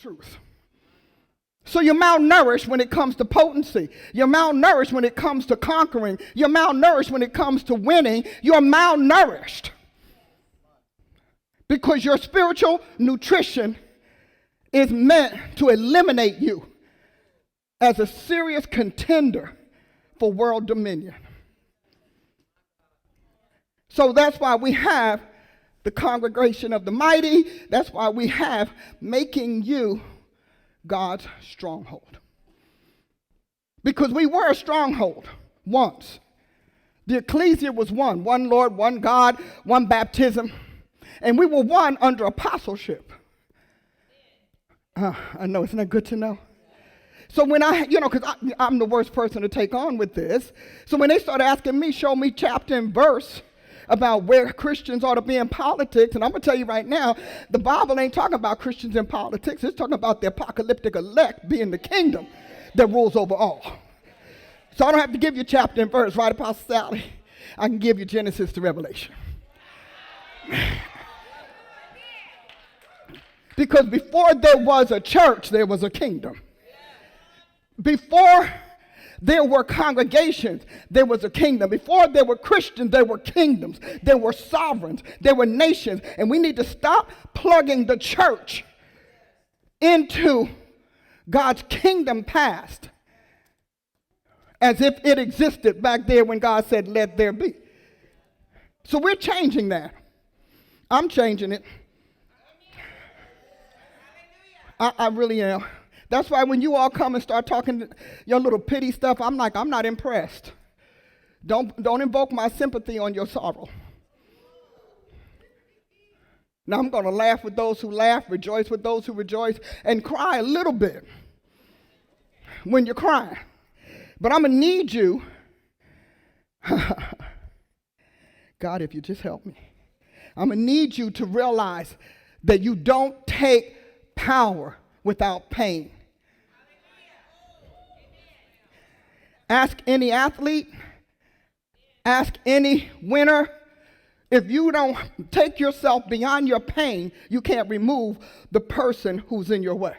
truth. So you're malnourished when it comes to potency. You're malnourished when it comes to conquering. You're malnourished when it comes to winning. You're malnourished because your spiritual nutrition is meant to eliminate you as a serious contender for world dominion. So that's why we have the congregation of the mighty. That's why we have making you God's stronghold. Because we were a stronghold once. The ecclesia was one Lord, one God, one baptism. And we were one under apostleship. I know, isn't that good to know? So when because I'm the worst person to take on with this. So when they started asking me, show me chapter and verse about where Christians ought to be in politics, and I'm going to tell you right now, the Bible ain't talking about Christians in politics. It's talking about the apocalyptic elect being the kingdom that rules over all. So I don't have to give you chapter and verse, right, Apostle Sally? I can give you Genesis to Revelation. Because before there was a church, there was a kingdom. Before there were congregations, there was a kingdom. Before there were Christians, there were kingdoms. There were sovereigns. There were nations. And we need to stop plugging the church into God's kingdom past as if it existed back there when God said, let there be. So we're changing that. I'm changing it. I really am. That's why when you all come and start talking your little pity stuff, I'm like, I'm not impressed. Don't invoke my sympathy on your sorrow. Now I'm going to laugh with those who laugh, rejoice with those who rejoice, and cry a little bit when you're crying. But I'm going to need you, God, if you just help me. I'm going to need you to realize that you don't take power without pain. Ask any athlete, ask any winner. If you don't take yourself beyond your pain, you can't remove the person who's in your way.